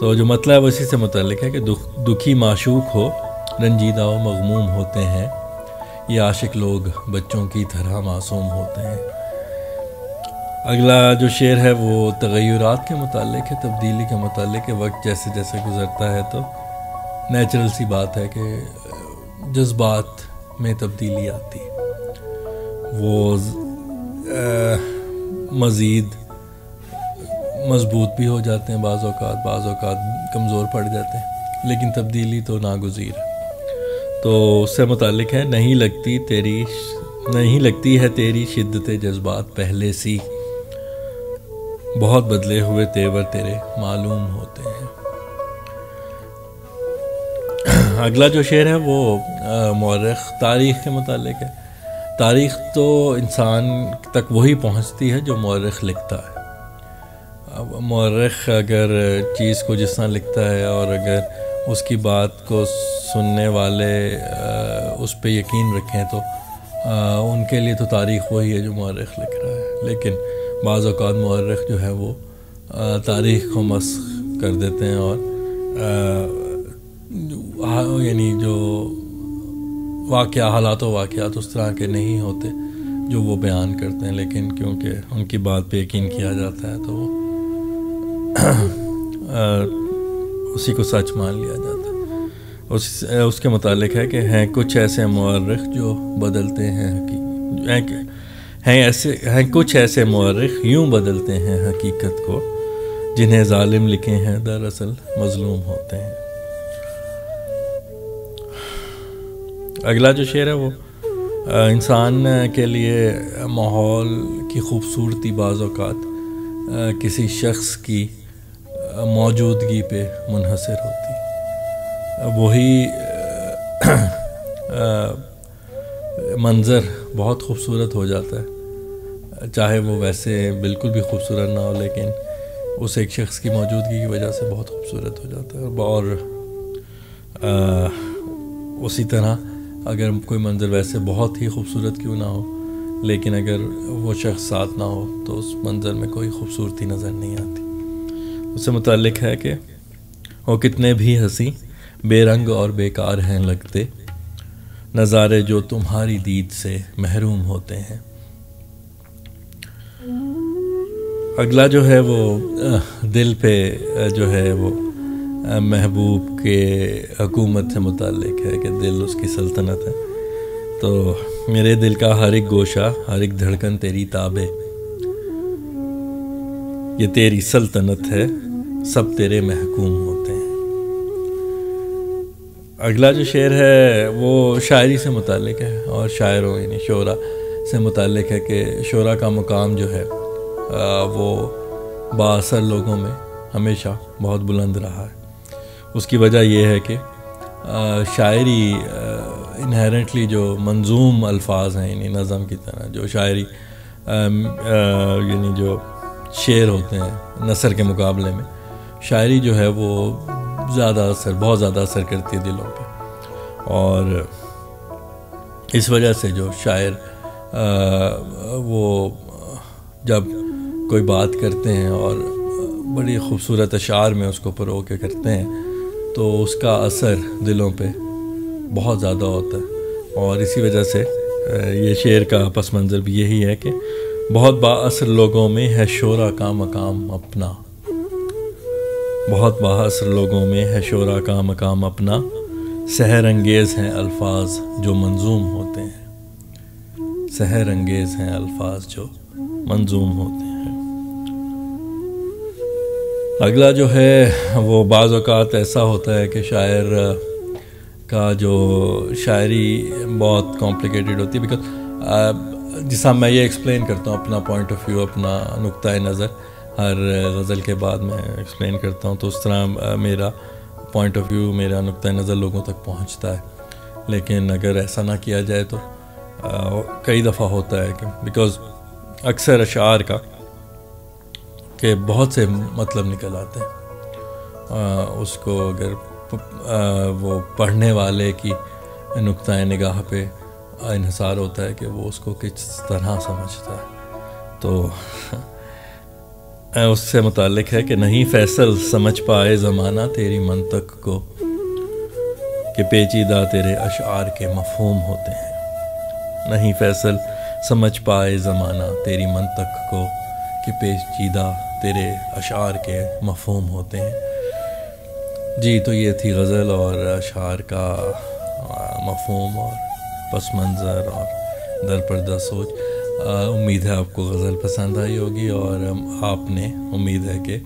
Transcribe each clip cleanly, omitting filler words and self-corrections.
تو جو مطلب ہے وہ اسی سے متعلق ہے کہ دکھی معشوق ہو رنجیدہ و مغموم ہوتے ہیں، یہ عاشق لوگ بچوں کی طرح معصوم ہوتے ہیں۔ اگلا جو شعر ہے وہ تغیرات کے متعلق ہے، تبدیلی کے متعلق ہے۔ وقت جیسے جیسے گزرتا ہے تو نیچرل سی بات ہے کہ جذبات میں تبدیلی آتی، وہ مزید مضبوط بھی ہو جاتے ہیں بعض اوقات کمزور پڑ جاتے ہیں، لیکن تبدیلی تو ناگزیر ہے۔ تو اس سے متعلق ہے، نہیں لگتی ہے تیری شدت جذبات پہلے سی، بہت بدلے ہوئے تیور تیرے معلوم ہوتے ہیں۔ اگلا جو شعر ہے وہ مورخ تاریخ کے متعلق ہے۔ تاریخ تو انسان تک وہی پہنچتی ہے جو مورخ لکھتا ہے۔ اب مورخ اگر چیز کو جس طرح لکھتا ہے اور اگر اس کی بات کو سننے والے اس پہ یقین رکھیں تو ان کے لیے تو تاریخ وہی ہے جو مورخ لکھ رہا ہے۔ لیکن بعض اوقات مورخ جو ہے وہ تاریخ کو مسخ کر دیتے ہیں اور یعنی جو حالات و واقعات اس طرح کے نہیں ہوتے جو وہ بیان کرتے ہیں، لیکن کیونکہ ان کی بات پہ یقین کیا جاتا ہے تو وہ اسی کو سچ مان لیا جاتا ہے۔ اس کے متعلق ہے کہ ہیں کچھ ایسے مورخ جو بدلتے ہیں ہیں کچھ ایسے مورخ یوں بدلتے ہیں حقیقت کو، جنہیں ظالم لکھے ہیں دراصل مظلوم ہوتے ہیں۔ اگلا جو شعر ہے وہ انسان کے لیے ماحول کی خوبصورتی بعض اوقات کسی شخص کی موجودگی پہ منحصر ہوتی، وہی منظر بہت خوبصورت ہو جاتا ہے، چاہے وہ ویسے بالکل بھی خوبصورت نہ ہو، لیکن اس ایک شخص کی موجودگی کی وجہ سے بہت خوبصورت ہو جاتا ہے۔ اور اسی طرح اگر کوئی منظر ویسے بہت ہی خوبصورت کیوں نہ ہو، لیکن اگر وہ شخص ساتھ نہ ہو تو اس منظر میں کوئی خوبصورتی نظر نہیں آتی۔ اس سے متعلق ہے کہ وہ کتنے بھی ہنسی بے رنگ اور بیکار ہیں لگتے، نظارے جو تمہاری دید سے محروم ہوتے ہیں۔ اگلا جو ہے وہ دل پہ جو ہے وہ محبوب کے حکومت سے متعلق ہے کہ دل اس کی سلطنت ہے۔ تو میرے دل کا ہر ایک گوشہ، ہر ایک دھڑکن تیری تابع، یہ تیری سلطنت ہے، سب تیرے محکوم ہوتے ہیں۔ اگلا جو شعر ہے وہ شاعری سے متعلق ہے اور شاعروں یعنی شعراء سے متعلق ہے کہ شعراء کا مقام جو ہے وہ بااثر لوگوں میں ہمیشہ بہت بلند رہا ہے۔ اس کی وجہ یہ ہے کہ شاعری انہیرنٹلی جو منظوم الفاظ ہیں یعنی نظم کی طرح، جو شاعری یعنی جو شعر ہوتے ہیں نثر کے مقابلے میں، شاعری جو ہے وہ بہت زیادہ اثر کرتی ہے دلوں پہ، اور اس وجہ سے جو شاعر وہ جب کوئی بات کرتے ہیں اور بڑی خوبصورت اشعار میں اس کو پرو کے کرتے ہیں تو اس کا اثر دلوں پہ بہت زیادہ ہوتا ہے، اور اسی وجہ سے یہ شعر کا پس منظر بھی یہی ہے کہ بہت بااثر لوگوں میں ہے شعراء کا مقام اپنا، بہت بااثر لوگوں میں ہے شعراء کا مقام اپنا، سحر انگیز ہیں الفاظ جو منظوم ہوتے ہیں، سحر انگیز ہیں الفاظ جو منظوم ہوتے ہیں۔ اگلا جو ہے وہ بعض اوقات ایسا ہوتا ہے کہ شاعر کا جو شاعری بہت کمپلیکیٹڈ ہوتی ہے، بیکاز جس میں یہ ایکسپلین کرتا ہوں اپنا پوائنٹ آف ویو، اپنا نقطۂ نظر ہر غزل کے بعد میں ایکسپلین کرتا ہوں، تو اس طرح میرا پوائنٹ آف ویو، میرا نقطۂ نظر لوگوں تک پہنچتا ہے۔ لیکن اگر ایسا نہ کیا جائے تو کئی دفعہ ہوتا ہے کہ بیکاز اکثر اشعار کا کہ بہت سے مطلب نکل آتے ہیں، اس کو اگر وہ پڑھنے والے کی نقطۂ نگاہ پہ انحصار ہوتا ہے کہ وہ اس کو کس طرح سمجھتا ہے۔ تو اس سے متعلق ہے کہ نہیں فیصل سمجھ پائے زمانہ تیری منطق کو، کہ پیچیدہ تیرے اشعار کے مفہوم ہوتے ہیں۔ نہیں فیصل سمجھ پائے زمانہ تیری منطق کو، کہ پیچیدہ تیرے اشعار کے مفہوم ہوتے ہیں۔ جی تو یہ تھی غزل اور اشعار کا مفہوم اور پس منظر اور در پردہ سوچ۔ امید ہے آپ کو غزل پسند آئی ہوگی، اور آپ نے امید ہے کہ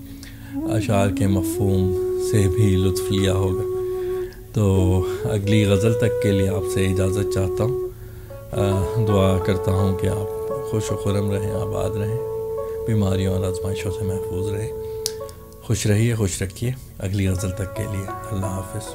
اشعار کے مفہوم سے بھی لطف لیا ہوگا۔ تو اگلی غزل تک کے لیے آپ سے اجازت چاہتا ہوں۔ دعا کرتا ہوں کہ آپ خوش و خرم رہیں، آباد رہیں، بیماریوں اور آزمائشوں سے محفوظ رہیں۔ خوش رہیے، خوش رکھیے۔ اگلی غزل تک کے لیے اللہ حافظ۔